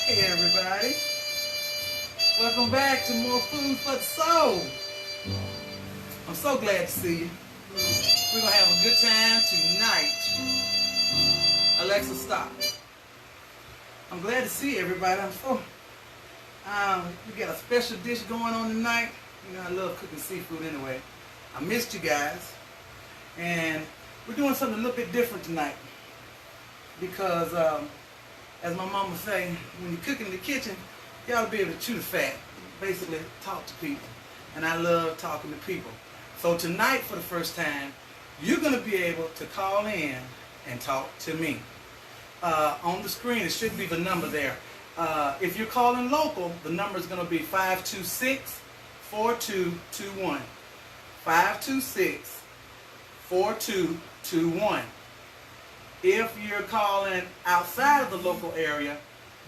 Hey everybody, welcome back to More Food for the Soul. I'm so glad to see you. We're going to have a good time tonight. Alexa, stop. I'm glad to see everybody. We got a special dish going on tonight. You know, I love cooking seafood anyway. I missed you guys. And we're doing something a little bit different tonight. Because, as my mama say, when you cook in the kitchen, you ought to be able to chew the fat. Basically, talk to people. And I love talking to people. So tonight, for the first time, you're going to be able to call in and talk to me. On the screen, it should be the number there. If you're calling local, the number is going to be 526-4221. 526-4221. If you're calling outside of the local area,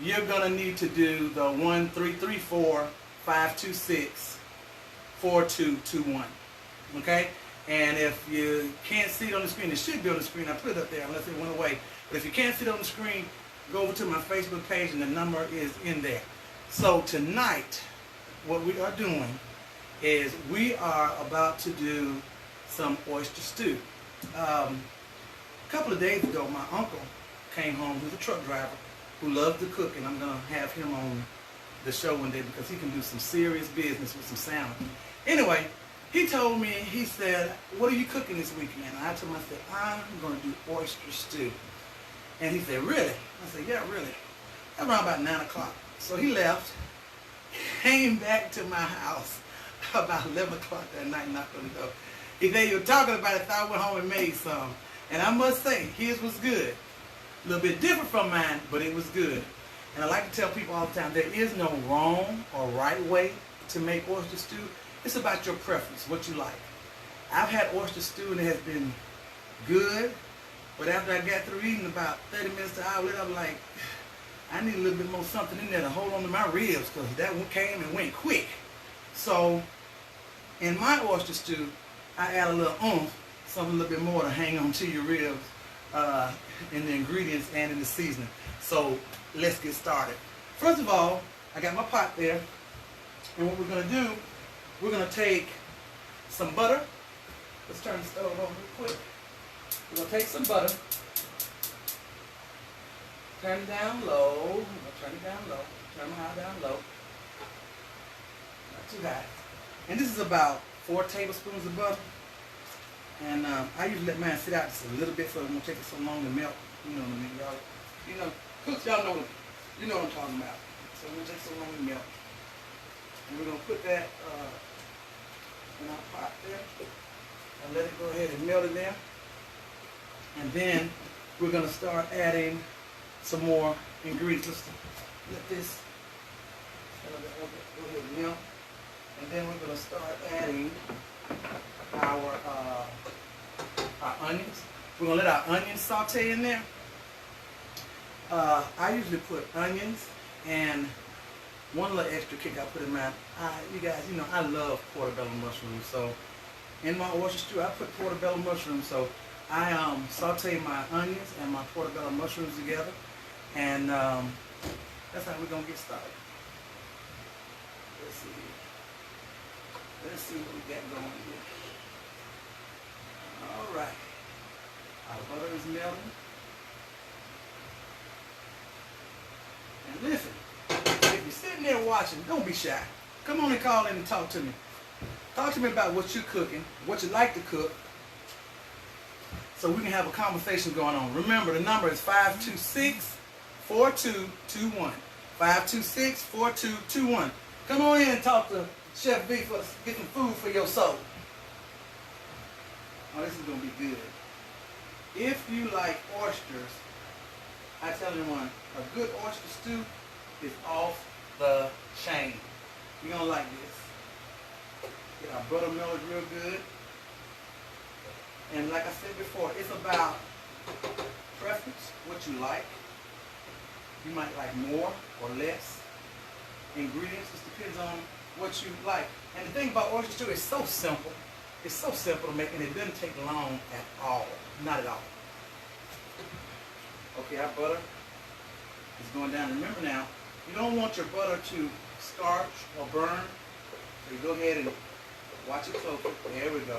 you're going to need to do the 1-334-526-4221. Okay? And if you can't see it on the screen, it should be on the screen. I put it up there unless it went away. But if you can't see it on the screen, go over to my Facebook page and the number is in there. So tonight, what we are doing is we are about to do some oyster stew. A couple of days ago, my uncle came home. He's a truck driver who loves to cook, and I'm going to have him on the show one day because he can do some serious business with some salmon. Anyway, he told me, he said, what are you cooking this weekend? And I told him, I said, I'm going to do oyster stew. And he said, really? I said, yeah, really. Around about 9 o'clock. So he left, came back to my house about 11 o'clock that night, knocked on the door. He said, you were talking about it, so I went home and made some. And I must say, his was good. A little bit different from mine, but it was good. And I like to tell people all the time, there is no wrong or right way to make oyster stew. It's about your preference, what you like. I've had oyster stew and it has been good, but after I got through eating about 30 minutes to an hour later, I'm like, I need a little bit more something in there to hold on to my ribs because that one came and went quick. So in my oyster stew, I add a little oomph, something a little bit more to hang on to your ribs in the ingredients and in the seasoning. So let's get started. First of all, I got my pot there, and what we're going to do, we're going to take some butter. Let's turn the stove on real quick. We're going to take some butter, turn it down low. Turn it down low. Turn my high down low. Not too high. And this is about 4 tablespoons of butter. And I usually let mine sit out just a little bit so it won't take it so long to melt. You know what I mean, y'all. You know, cooks, y'all know what I'm talking about. So it won't take so long to melt. And we're going to put that in our pot there. And let it go ahead and melt in there. And then we're going to start adding some more ingredients. Let's let this go ahead and melt. And then we're going to start adding our onions. We're going to let our onions saute in there. I usually put onions and one little extra kick I put in mine. You guys, you know, I love portobello mushrooms. So in my oyster stew, I put portobello mushrooms. So I saute my onions and my portobello mushrooms together. And that's how we're going to get started. Let's see what we got going here. All right. Our butter is melting. And listen, if you're sitting there watching, don't be shy. Come on and call in and talk to me. Talk to me about what you're cooking, what you like to cook, so we can have a conversation going on. Remember, the number is 526-4221. 526-4221. Come on in and talk to Chef B for getting food for your soul. Oh, this is going to be good. If you like oysters, I tell everyone, a good oyster stew is off the chain. You're going to like this. Get our butter melted real good. And like I said before, it's about preference, what you like. You might like more or less ingredients. It depends on what you like. And the thing about oyster stew is so simple. It's so simple to make, and it doesn't take long at all. Not at all. Okay, our butter is going down. Remember now, You don't want your butter to scorch or burn. So you go ahead and watch it closely. There we go.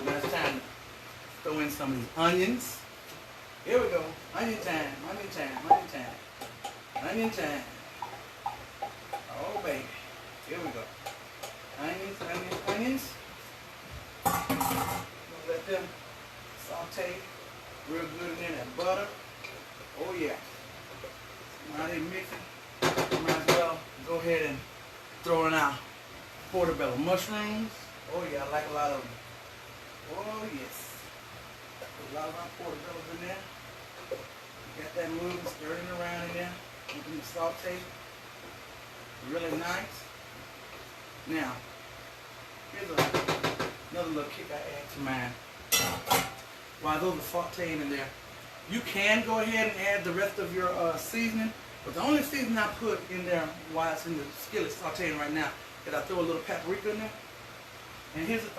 Now it's time to throw in some of these onions. Here we go. Onion time, onion time, onion time. Onion time. Oh baby. Here we go. Onions, onions, onions. Gonna let them saute real good in there, that butter. Oh yeah. Now they mix it. Might as well go ahead and throw in our portobello mushrooms. Oh yeah, I like a lot of them. Oh yes. Put a lot of our portobellos in there. Got that moving, stirring around in there. Making it saute. Really nice. Now, here's another little kick I add to mine. While those are sauteing in there, you can go ahead and add the rest of your seasoning, but the only seasoning I put in there while it's in the skillet sauteing right now is I throw a little paprika in there. And here's the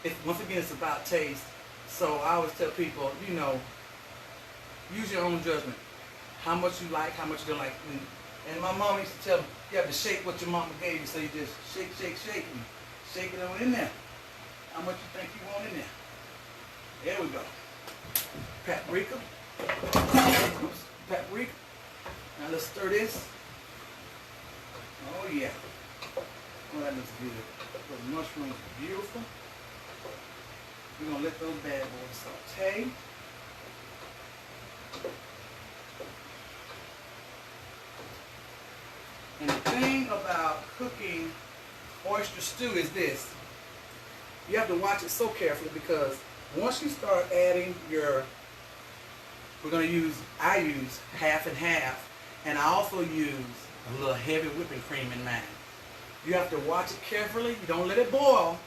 thing. Once again, it's about taste. So I always tell people, you know, use your own judgment. How much you like, how much you don't like. And my mom used to tell me, you have to shake what your mama gave you. So you just shake, shake, shake, and shake it on in there. How much you think you want in there? There we go. Paprika. Oops, paprika. Now let's stir this. Oh yeah. Oh, that looks good. Those mushrooms are beautiful. We're gonna let those bad boys saute. And the thing about cooking oyster stew is this. You have to watch it so carefully because once you start adding I use half and half, and I also use a little heavy whipping cream in mine. You have to watch it carefully. You don't let it boil.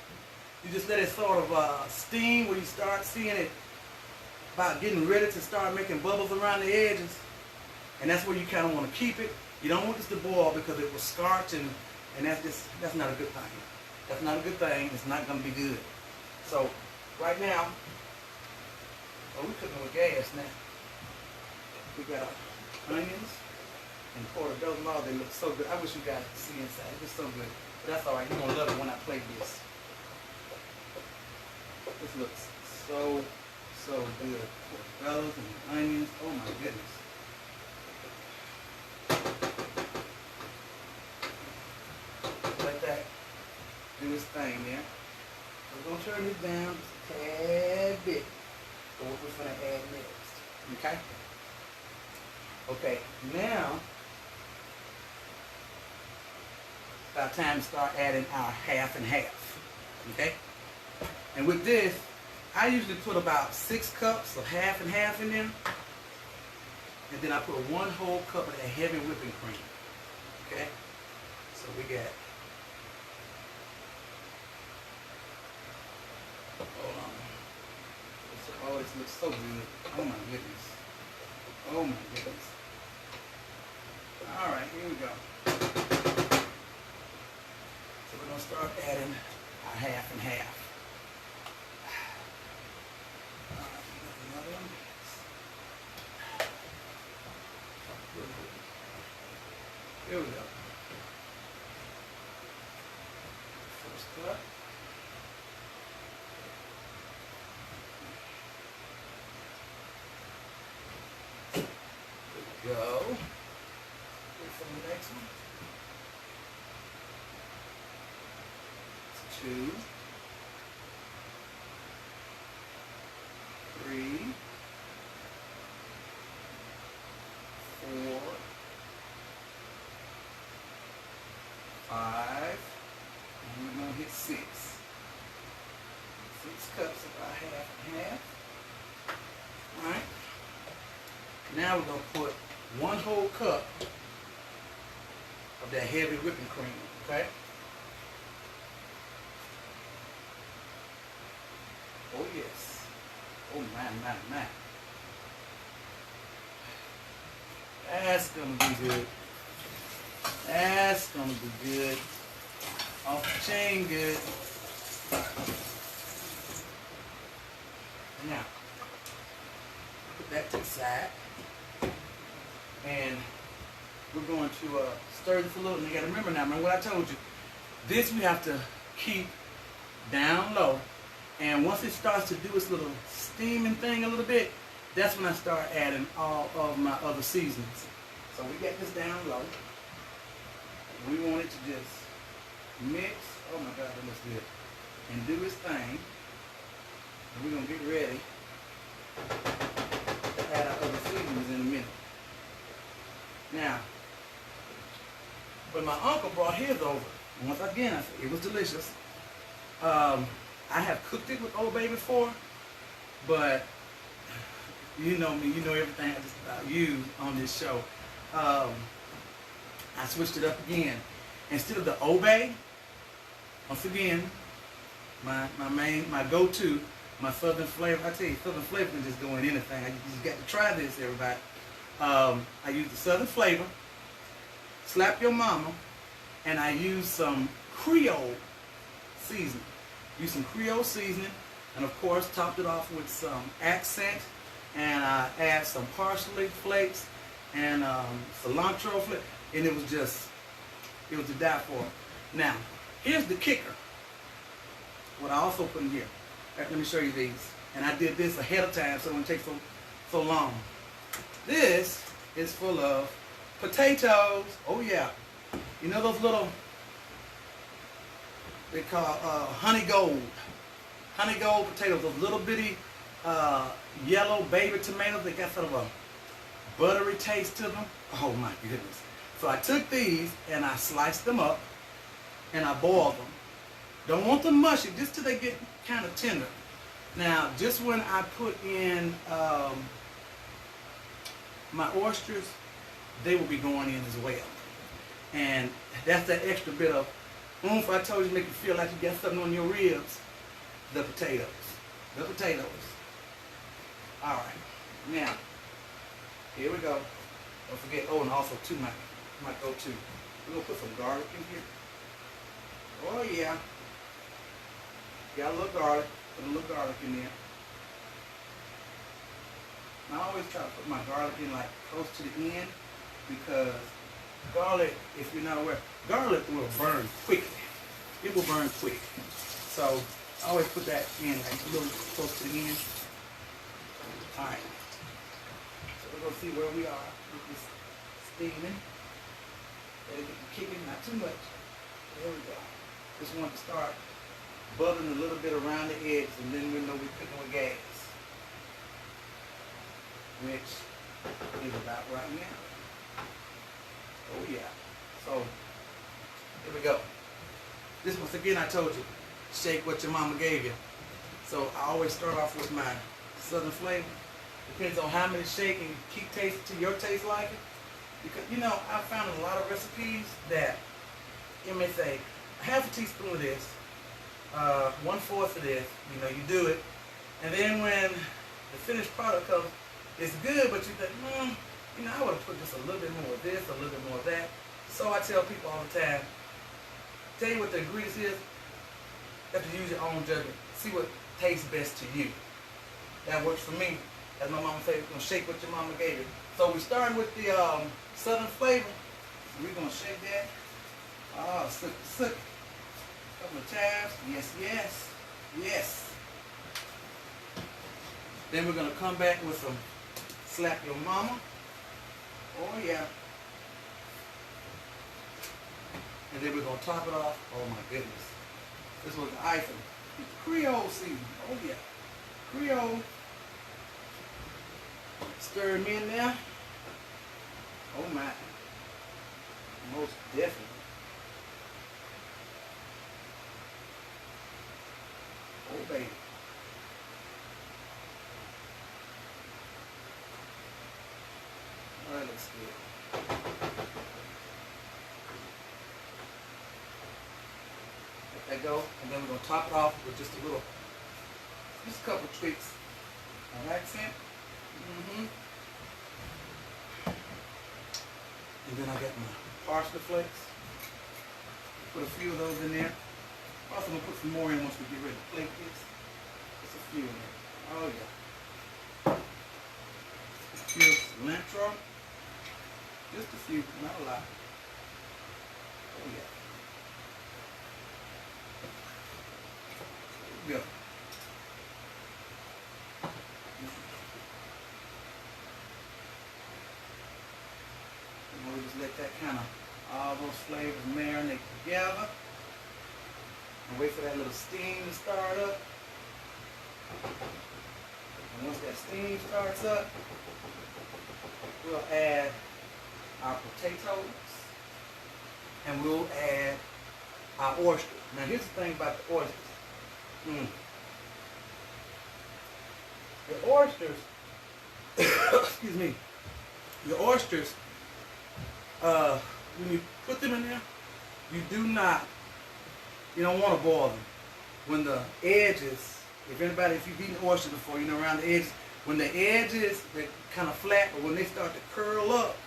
You just let it sort of steam where you start seeing it about getting ready to start making bubbles around the edges. And that's where you kind of want to keep it. You don't want this to boil because it will scorch, and that's not a good thing. That's not a good thing. It's not going to be good. So right now, we're cooking with gas now. We got our onions and portobello. Oh, they look so good. I wish you guys could see inside. It's so good. But that's all right. You're going to love it when I plate this. This looks so good. Portobellos and onions. Oh my goodness. Let that do its thing there. We're going to turn this down just a tad bit for what we're going to add next. Okay? Okay, now it's about time to start adding our half and half. Okay? And with this, I usually put about 6 cups of half and half in there. And then I put 1 whole cup of that heavy whipping cream. Okay? So we got, hold on. Oh, this looks so good. Oh my goodness. Oh my goodness. All right, here we go. So we're going to start adding our half and half. All right, another one. Here we go. First cut. There we go. Wait for the next one. 2, 3, 4, 5, and we're going to hit 6. 6 cups of our half and half. All right. Now we're going to put 1 whole cup of that heavy whipping cream, okay? Oh yes. Oh my. That's gonna be good. That's gonna be good. Off the chain good. Now, put that to the side. And we're going to stir this a little. And you got to remember now, remember what I told you. This we have to keep down low. And once it starts to do its little steaming thing a little bit, that's when I start adding all of my other seasonings. So we got this down low. We want it to just mix. Oh my God, that looks good. And do its thing. And we're going to get ready to add our other seasonings in a minute. Now, but my uncle brought his over. Once again, I said it was delicious. I have cooked it with Old Bay before, but you know me, you know everything I just about use on this show. I switched it up again. Instead of the Old Bay, once again, my go-to, my Southern flavor. I tell you, Southern flavor can just go in anything. You just got to try this, everybody. I use the Southern flavor, Slap Your Mama, and I use some Creole seasoning. Use some Creole seasoning, and of course topped it off with some accent, and I add some parsley flakes and cilantro flakes, and it was to die for. Now, here's the kicker. What I also put in here. Let me show you these. And I did this ahead of time, so it won't take so long. This is full of potatoes. Oh yeah. You know those little, they call honey gold potatoes, those little bitty yellow baby tomatoes. They got sort of a buttery taste to them. Oh my goodness. So I took these and I sliced them up and I boiled them. Don't want them mushy, just till they get kind of tender. Now, just when I put in my oysters, they will be going in as well. And that's that extra bit of oomph I told you, make you feel like you got something on your ribs. The potatoes. The potatoes. All right. Now, here we go. Don't forget, oh, and also too, my go-to. We're going to put some garlic in here. Oh, yeah. Got a little garlic. Put a little garlic in there. And I always try to put my garlic in like close to the end, because garlic, if you're not aware, garlic will burn quickly. It will burn quick. So I always put that in like a little close to the end. Alright. So we're going to see where we are with this steaming. Let it get kicking, not too much. There we go. Just want to start bubbling a little bit around the edges, and then we know we're cooking with gas, which is about right now. Oh yeah. So here we go. This, once again, I told you, shake what your mama gave you. So I always start off with my Southern flavor. Depends on how many shake and keep tasting to your taste like it. Because, you know, I found in a lot of recipes that you may say a half a teaspoon of this, 1/4 of this, you know, you do it. And then when the finished product comes, it's good, but you think, you know, I would have put just a little bit more of this, a little bit more of that. So I tell people all the time, tell you what the ingredients is, you have to use your own judgment. See what tastes best to you. That works for me. As my mama said, we're going to shake what your mama gave you. So we're starting with the Southern flavor. We're going to shake that. Oh, suck. A couple of times. Yes, yes, yes. Then we're going to come back with some Slap Your Mama. Oh, yeah. And then we're going to top it off. Oh, my goodness. This was the icing. Creole seasoning. Oh, yeah. Creole. Stir them in there. Oh, my. Most definitely. Oh, baby. Oh, that looks good. Let that go, and then we're going to top it off with just a couple of tweaks of accent. And then I got my parsley flakes. Put a few of those in there. I'm also going to put some more in once we get ready to plate this. Just a few in there. Oh yeah. A few cilantro. Just a few, not a lot. Oh yeah. There we go. And we'll just let that kind of, all those flavors marinate together. And wait for that little steam to start up. And once that steam starts up, we'll add our potatoes and we'll add our oysters. Now here's the thing about the oysters. The oysters, excuse me, the oysters, when you put them in there, you don't want to boil them. When the edges, if you've eaten oysters before, you know around the edges, when the edges, they're kind of flat, but when they start to curl up,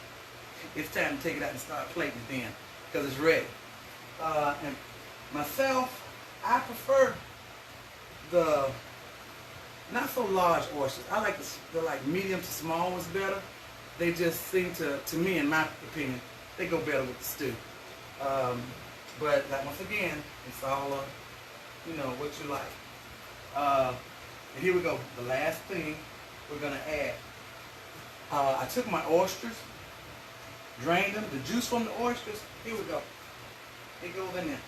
it's time to take it out and start plating it then, because it's ready. And myself, I prefer the not so large oysters. I like the like medium to small ones better. They just seem to me, in my opinion, they go better with the stew. But like, once again, it's all what you like. And here we go. The last thing we're gonna add. I took my oysters, drained them, the juice from the oysters. Here we go. It goes in there.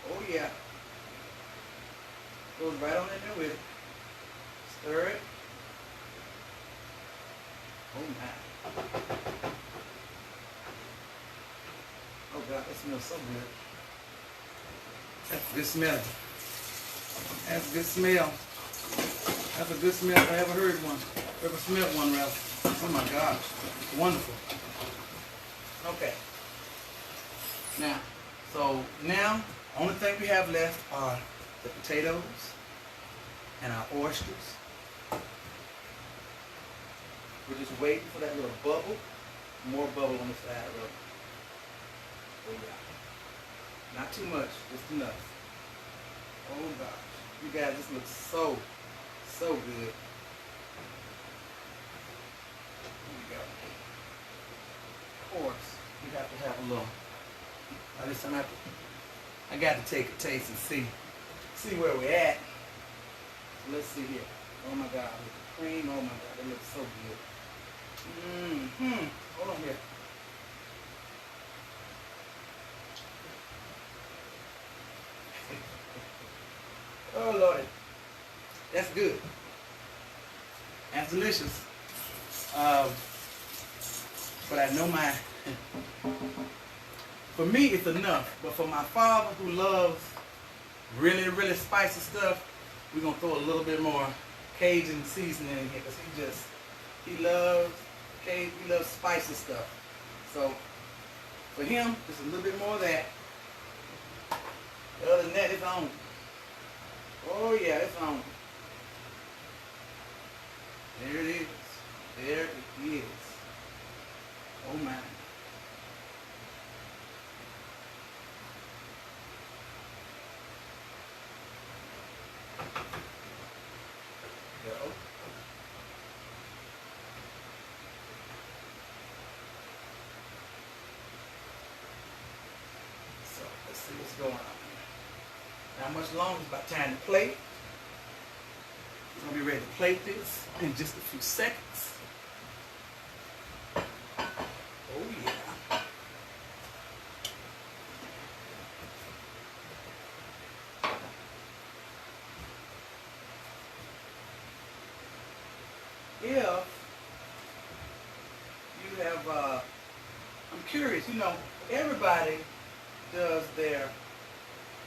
Oh yeah. Goes right on in there with it. Stir it. Oh my. Oh God, that smells so good. That's a good smell. That's a good smell. That's a good smell if I ever heard one. Ever smelled one, rather. Oh my gosh. It's wonderful. Okay. Now, only thing we have left are the potatoes and our oysters. We're just waiting for that little bubble. More bubble on the side, really. Oh yeah. Not too much, just enough. Oh gosh. You guys, this looks so good. Here we go. Of course, you have to have a little. This time I got to take a taste and see where we're at. So let's see here. Oh my God, with the cream. Oh my God, it looks so good. Hold on here. Oh Lord, that's good. That's delicious. But I know for me it's enough. But for my father who loves really, really spicy stuff, we're gonna throw a little bit more Cajun seasoning in here because he loves spicy stuff. So for him, just a little bit more of that. Other than that, it's on. Oh yeah, it's on. There it is. There it is. Oh my. Go. So let's see what's going on. Not much longer, it's about time to plate. We're going to be ready to plate this in just a few seconds. Oh yeah. If you have, I'm curious, everybody does their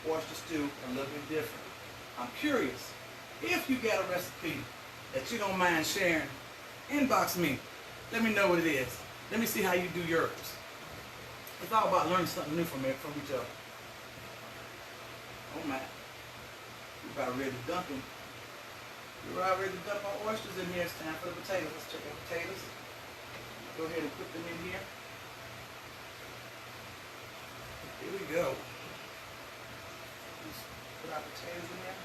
oyster stew a little bit different. I'm curious, if you got a recipe that you don't mind sharing, inbox me. Let me know what it is. Let me see how you do yours. It's all about learning something new from each other. Oh my. We're about ready to dump them. We're about ready to dump our oysters in here. It's time for the potatoes. Let's check our potatoes. Go ahead and put them in here. Here we go. Put our potatoes in there.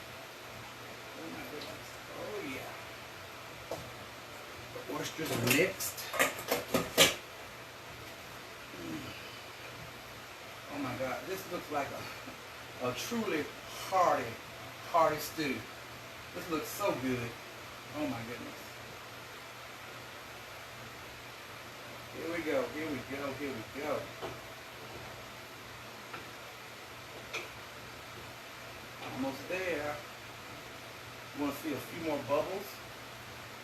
Oh my goodness. Oh yeah. The oysters are mixed. God, this looks like a truly hearty stew. This looks so good. Oh my goodness. Here we go, here we go, here we go. Almost there. You want to see a few more bubbles,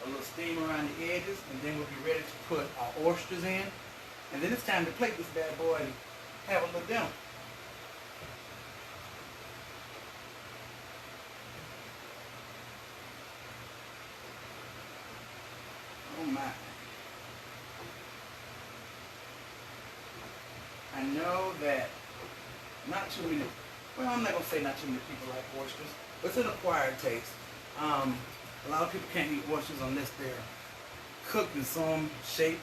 a little steam around the edges, and then we'll be ready to put our oysters in. And then it's time to plate this bad boy and have a little dinner. Oh my. I know that not too many, well, I'm not going to say not too many people like oysters, but it's an acquired taste. A lot of people can't eat oysters unless they're cooked in some shape,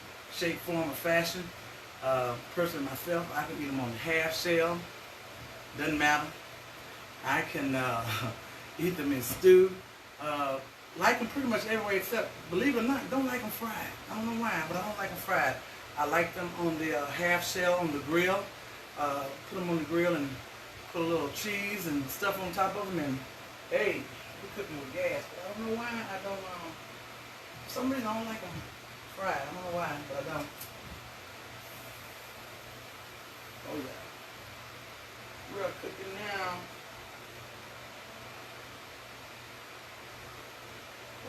form, or fashion. Personally myself, I can eat them on half shell. Doesn't matter. I can eat them in stew. Like them pretty much every way except, believe it or not, don't like them fried. I don't know why, but I don't like them fried. I like them on the half shell on the grill. Put them on the grill and put a little cheese and stuff on top of them, and hey, we're cooking with gas. But I don't know why I don't. For some reason I don't like them fried. I don't know why, but I don't. Oh yeah, we're cooking now.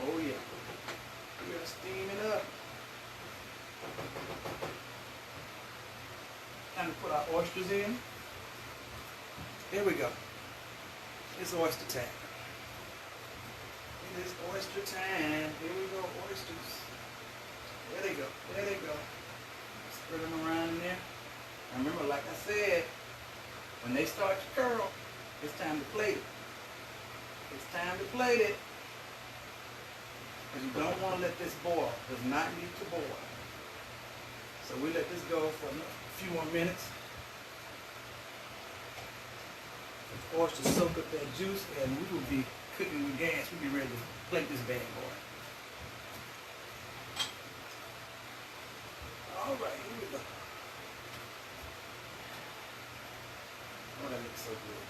Oh yeah, we're steaming up. Time to put our oysters in. Here we go. It's oyster time. It is oyster time. Here we go, oysters. There they go. There they go. Spread them around in there. And remember, like I said, when they start to curl, it's time to plate it. It's time to plate it. Because you don't want to let this boil. It does not need to boil. So we let this go for a few more minutes. The oysters soak up that juice, and we will be cooking with gas. We'll be ready to plate this bad boy. All right, here we go. Oh, that looks so good.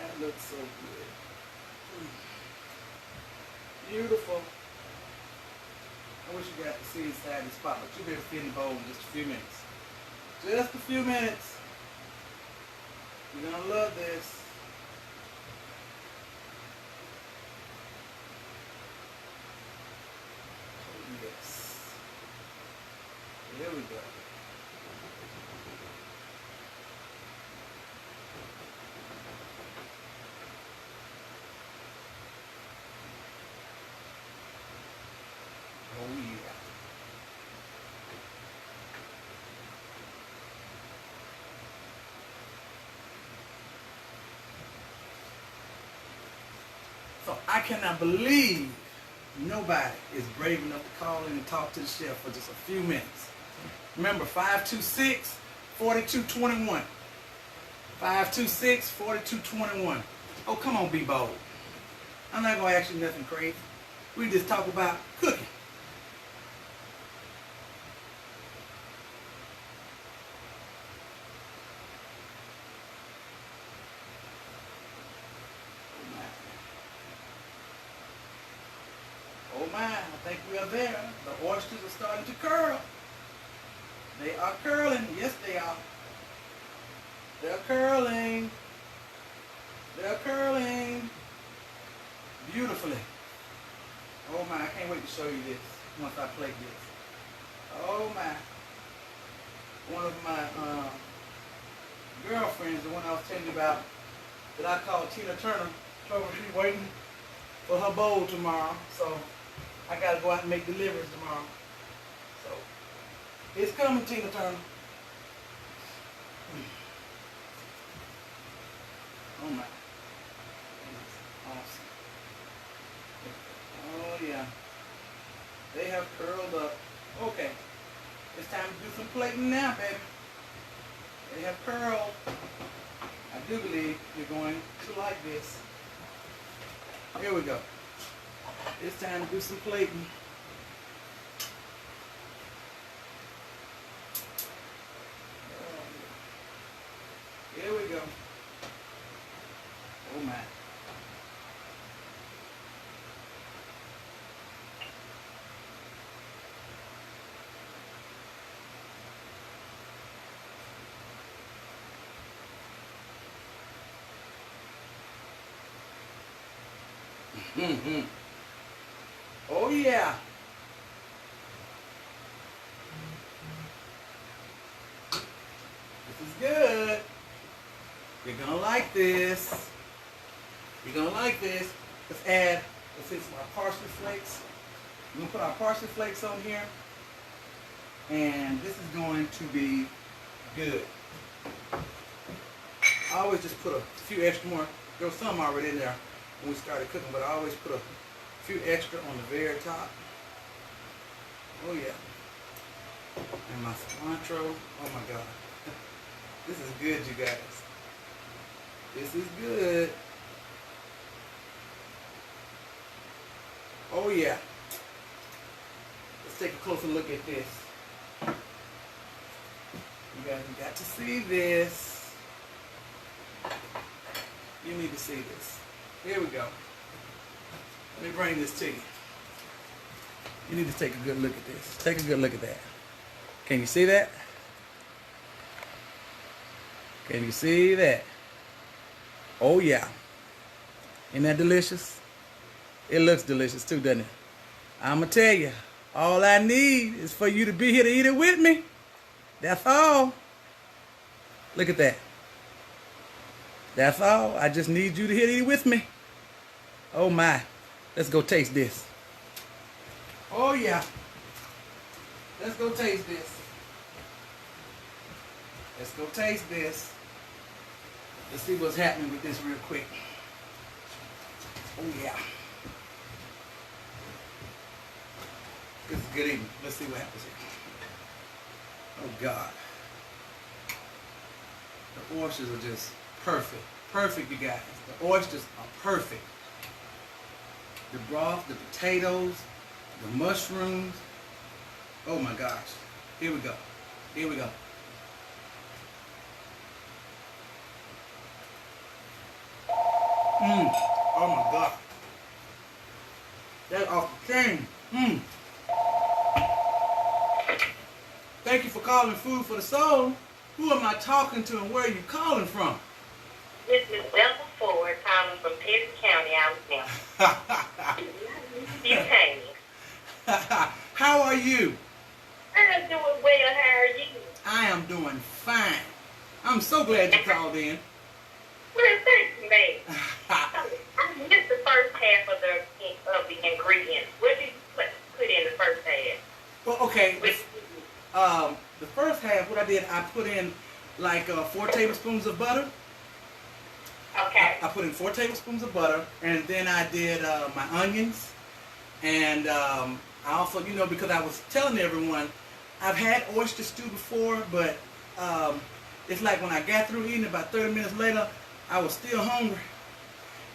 That looks so good. Beautiful. I wish you guys could see inside this pot, but you'll be able to see in the bowl in just a few minutes. Just a few minutes. You're gonna love this. Oh yes. Here we go. Oh yeah. So I cannot believe nobody is brave enough to call in and talk to the chef for just a few minutes. Remember, 526-4221. 526-4221. Oh, come on, be bold. I'm not going to ask you nothing crazy. We just talk about cooking. Oh my, I think we are there. The oysters are starting to curl. They are curling. Yes, they are. They're curling. They're curling. Beautifully. Oh my, I can't wait to show you this once I plate this. Oh my. One of my girlfriends, the one I was telling you about, that I called Tina Turner, told her she's waiting for her bowl tomorrow. So I got to go out and make deliveries tomorrow. So it's coming, Tina Turner. Oh my. Awesome. Oh yeah. They have curled up. Okay. It's time to do some plating now, baby. They have curled. I do believe you're going to like this. Here we go. It's time to do some plating. we go. Oh my. Mm-hmm. Oh yeah. This is good. You're gonna like this. You're gonna like this. Let's add some parsley flakes. We're gonna put our parsley flakes on here. And this is going to be good. I always just put a few extra more. There was some already in there when we started cooking, but I always put a few extra on the very top. Oh yeah. And my cilantro. Oh my God. This is good, you guys. This is good. Oh yeah. Let's take a closer look at this. You guys got to see this. You need to see this. Here we go. Let me bring this to you. You need to take a good look at this. Take a good look at that. Can you see that? Can you see that? Oh yeah. Isn't that delicious? It looks delicious too, doesn't it? I'm going to tell you, all I need is for you to be here to eat it with me. That's all. Look at that. That's all. I just need you to here to eat it with me. Oh my. Let's go taste this. Oh yeah. Let's go taste this. Let's go taste this. Let's see what's happening with this real quick. Oh yeah. This is good eating. Let's see what happens here. Oh God. The oysters are just perfect. Perfect, you guys. The oysters are perfect. The broth, the potatoes, the mushrooms. Oh my gosh. Here we go. Here we go. Oh my God. That's off the chain. Thank you for calling Food for the Soul. Who am I talking to and where are you calling from? This is Delta Ford calling from Perry County, Alabama. You came. How are you? I'm doing well. How are you? I am doing fine. I'm so glad you called in. Well, thank you, man. I missed the first half of the ingredients. What did you put in the first half? Well, okay. The first half, what I did, I put in like 4 tablespoons of butter. Okay. I put in 4 tablespoons of butter, and then I did my onions, and I also, you know, because I was telling everyone, I've had oyster stew before, but it's like when I got through eating, about 30 minutes later, I was still hungry,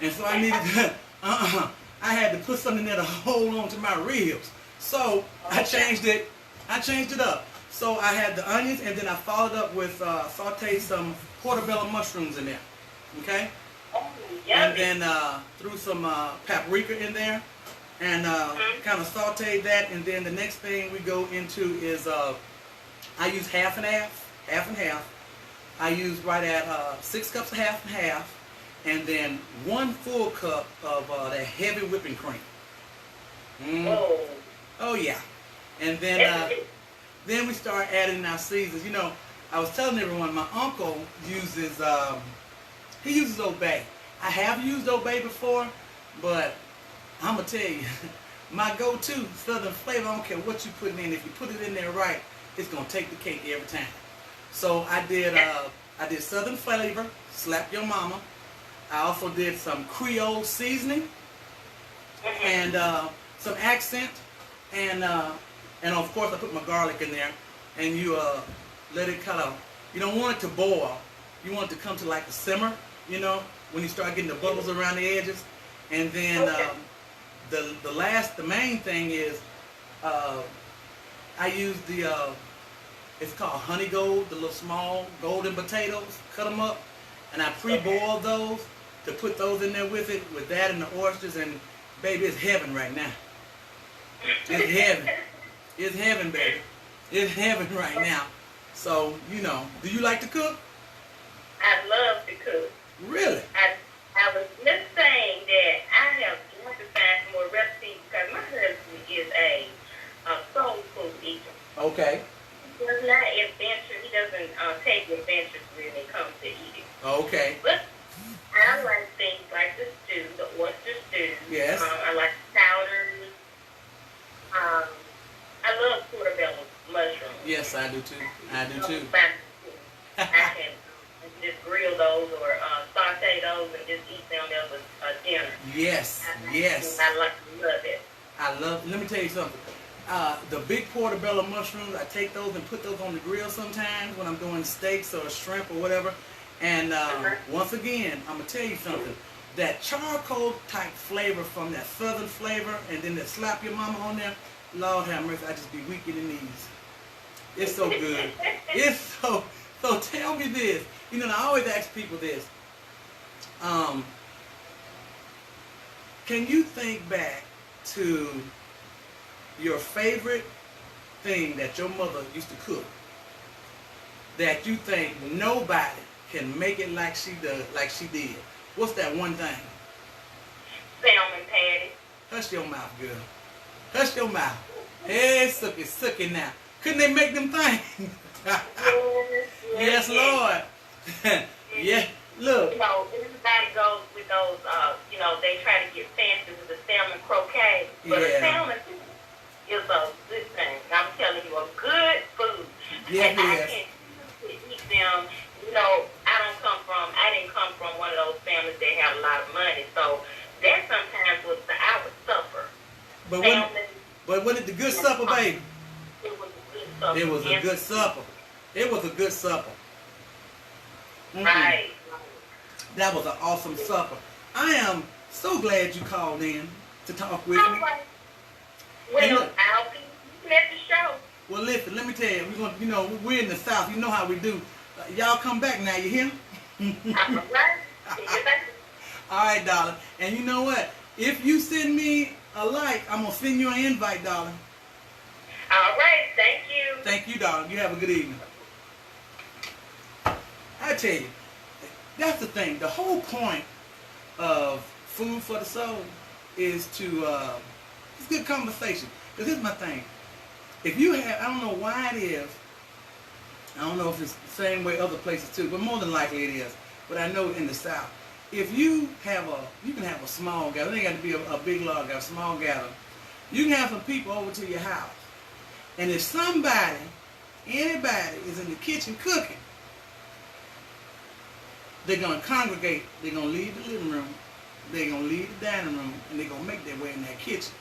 and so I needed to, I had to put something there to hold on to my ribs. So I changed it up. So I had the onions, and then I followed up with sauteed some portobello mushrooms in there. Okay? Oh, and then threw some paprika in there, and kind of sauteed that. And then the next thing we go into is I use half and half. I use right at 6 cups of half and half, and then 1 full cup of that heavy whipping cream. Oh yeah. And then we start adding our seasons. You know, I was telling everyone my uncle uses he uses Old Bay. I have used Old Bay before, but I'm gonna tell you, my go-to Southern flavor. I don't care what you put in. If you put it in there right, it's gonna take the cake every time. So I did Southern flavor, slap your mama. I also did some Creole seasoning and some accent, and of course I put my garlic in there. And you let it kind of, you don't want it to boil. You want it to come to like a simmer, you know, when you start getting the bubbles around the edges. And then the main thing is I use it's called honey gold, the little small golden potatoes, cut them up, and I pre-boil those to put those in there with it, with that and the oysters, and baby, it's heaven right now. It's heaven. It's heaven, baby. It's heaven right now. So, you know, do you like to cook? I love to cook. Really? I was just saying that I have got to find some more recipes because my husband is a soul food eater. Okay. He does not adventure. He doesn't take adventures when it comes to eating. Okay. But I like things like the stew, the oyster stew. Yes. I like chowders. I love portobello mushrooms. Yes, I do too. I do too. I can just grill those or saute those and just eat them as a dinner. Yes, yes. I love it. Let me tell you something. The big portobello mushrooms, I take those and put those on the grill sometimes when I'm doing steaks or shrimp or whatever. And once again, I'm going to tell you something. That charcoal type flavor from that southern flavor, and then that slap your mama on there, Lord have mercy, I just be weak in the knees. It's so good. It's so tell me this. You know, I always ask people this. Can you think back to your favorite thing that your mother used to cook that you think nobody can make it like she did? What's that one thing? Salmon patty. Hush your mouth, girl. Hush your mouth. Hey, suck it now. Couldn't they make them things? Yes, Lord. Yeah, look. You know, everybody goes with those, you know, they try to get fancy with the salmon croquet. But a salmon is a good thing. I'm telling you, a good food. Yeah, and I can eat them. You know, I didn't come from one of those families that have a lot of money. So that sometimes was our supper. But wasn't it the good supper, baby? It was a good supper. It was a good supper. It was a good supper. Mm-hmm. Right. That was an awesome supper. I am so glad you called in to talk with me. Right. Well, I'll be at the show. Well, listen, let me tell you, we're in the South. You know how we do. Y'all come back now, you hear? I'm right. All right, darling. And you know what? If you send me a like, I'm going to send you an invite, darling. All right. Thank you. Thank you, darling. You have a good evening. I tell you, that's the thing. The whole point of food for the soul is to, it's good conversation. Because here's my thing. If you have, I don't know why it is, I don't know if it's the same way other places too, but more than likely it is. But I know in the South, if you have you can have a small gathering. It ain't got to be a big log, a small gathering. You can have some people over to your house. And if anybody is in the kitchen cooking, they're going to congregate. They're going to leave the living room. They're going to leave the dining room. And they're going to make their way in that kitchen.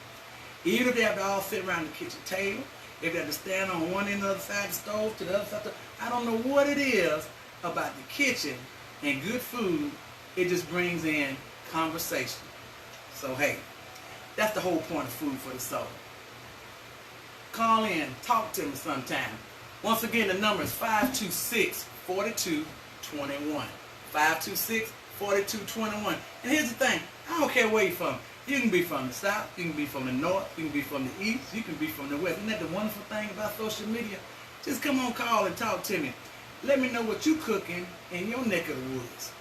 Even if they have to all sit around the kitchen table, if they have to stand on one end of the side of the stove to the other side, I don't know what it is about the kitchen and good food. It just brings in conversation. So, hey, that's the whole point of food for the soul. Call in, talk to me sometime. Once again, the number is 526-4221. 526-4221. And here's the thing. I don't care where you're from. You can be from the South. You can be from the North. You can be from the East. You can be from the West. Isn't that the wonderful thing about social media? Just come on, call and talk to me. Let me know what you're cooking in your neck of the woods.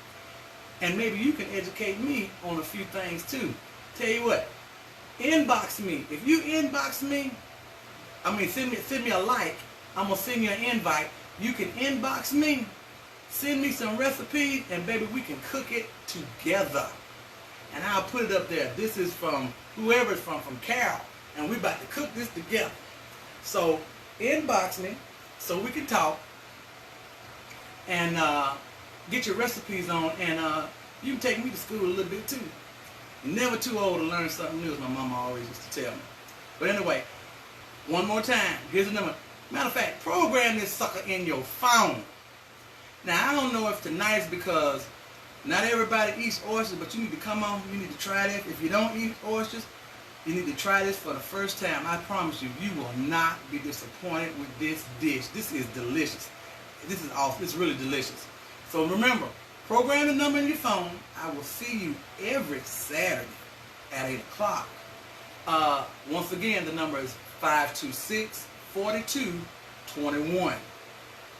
And maybe you can educate me on a few things too. Tell you what, inbox me. If you inbox me, send me a like. I'm going to send you an invite. You can inbox me. Send me some recipes, and baby, we can cook it together. And I'll put it up there. This is from whoever it's from Carol. And we're about to cook this together. So, inbox me so we can talk. And get your recipes on. And you can take me to school a little bit too. You're never too old to learn something new, as my mama always used to tell me. But anyway, one more time. Here's the number. Matter of fact, program this sucker in your phone. Now, I don't know if tonight's because not everybody eats oysters, but you need to come on. You need to try this. If you don't eat oysters, you need to try this for the first time. I promise you, you will not be disappointed with this dish. This is delicious. This is awesome. It's really delicious. So remember, Program the number in your phone. I will see you every Saturday at 8 o'clock. Once again, the number is 526-4221.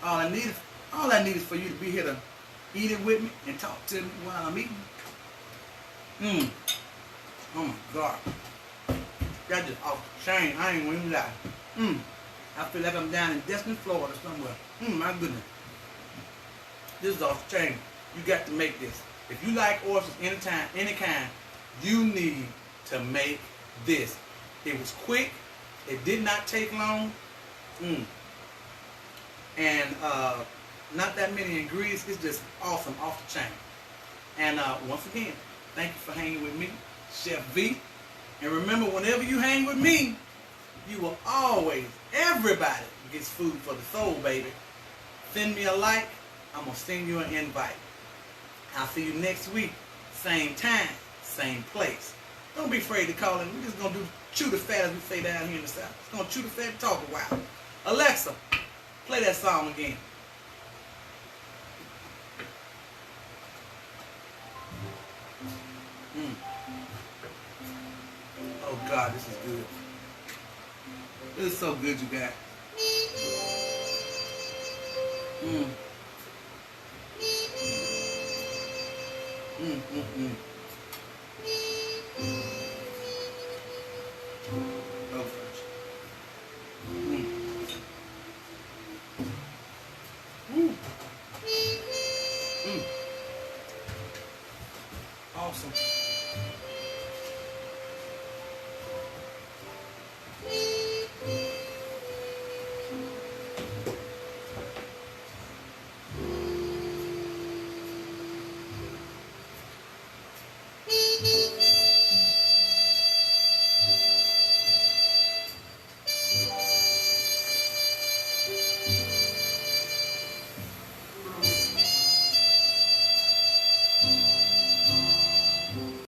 All I need is for you to be here to eat it with me and talk to me while I'm eating. Oh my God. That just off the chain. I ain't gonna lie. I feel like I'm down in Destin, Florida somewhere. My goodness. This is off the chain. You got to make this. If you like oysters any kind, you need to make this. It was quick. It did not take long. And not that many ingredients. It's just awesome, off the chain. And once again, thank you for hanging with me, Chef V. And remember, whenever you hang with me, you will always, everybody gets food for the soul, baby. Send me a like. I'm going to send you an invite. I'll see you next week. Same time, same place. Don't be afraid to call in. We're just going to chew the fat, as we say down here in the South. Just going to chew the fat and talk a while. Alexa, play that song again. Oh God, this is good. This is so good, you guys. Mm.